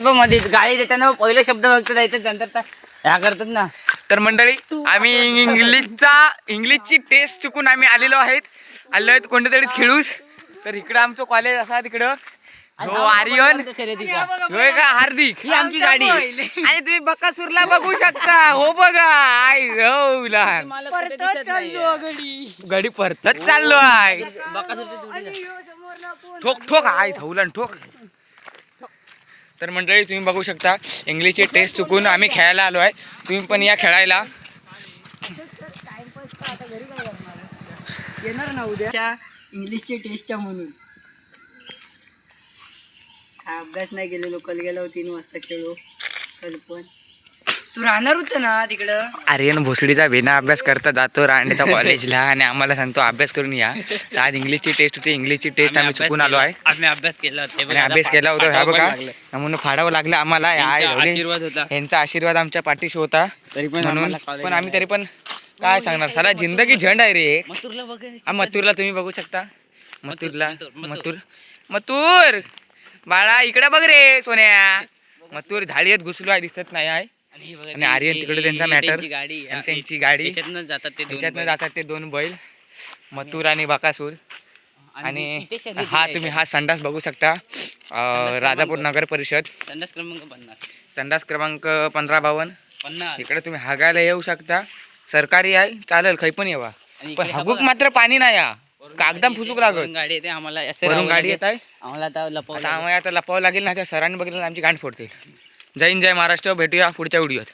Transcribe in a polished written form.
मध्ये गाडी देताना पहिला शब्द फक्त द्यायचं नंतर ह्या करतात ना. तर मंडळी आम्ही इंग्लिशची टेस्ट चुकून आम्ही आलेलो आहेत कोणत्या तरी खेळूस. तर इकडं आमचं कॉलेज असा तिकडं हो आर्यन होय का हार्दिक ही आमची गाडी आणि तुम्ही बकासूरला बघू शकता. हो बघा आई हो लहान गाडी परतच चाललो आहे. ठोक ठोक आई धौलन ठोक. तर मंडळी तुम्ही बघू शकता इंग्लिशची टेस्ट चुकून आम्ही खेळायला आलो आहे. तुम्ही पण या खेळायला. येणार ना उद्या इंग्लिशची टेस्ट म्हणून. अभ्यास नाही केलेलो, कल गेलो 3 वाजता खेळलो. कल पण तू राहणार होतं ना तिकडं. आर्यन भोसडीचा बिना अभ्यास करता जातो रांडेचा कॉलेजला आणि आम्हाला सांगतो अभ्यास करून या. आज इंग्लिशची टेस्ट होती. इंग्लिशची टेस्ट आम्ही चुकून आलो आहे. आम्ही अभ्यास केला आणि अभ्यास केला होता ह्या बघा म्हणून फाडावं लागलं आम्हाला. आशीर्वाद होता, यांचा आशीर्वाद आमच्या पाठीशी होता. म्हणून पण आम्ही तरी पण काय सांगणार साला जिंदगी झंड आहे रे. मथुरला तुम्ही बघू शकता. मथुर बाळा इकडे बघ रे सोन्या. मथुर झाडीत घुसलो आहे दिसत नाही आहे. आणि आर्यन तिकडे त्यांचा मॅटर त्यांची गाडी जातात ते 2 बैल मथुर आणि बकासूर. आणि हा संडास बघू शकता राजापूर नगर परिषद संडास क्रमांक 1552. इकडे तुम्ही हागायला येऊ शकता. सरकारी आहे चालेल काही पण येवा पण हगूक मात्र पाणी नाही या कागदम फुसूक लागत. गाडी येते आम्हाला गाडी येत आहे आम्हाला आता लपवावं लागेल ना. सरांनी बघितलं आमची गांड फोडते. जय हिंद जय महाराष्ट्र. भेटूया पुढच्या व्हिडिओत.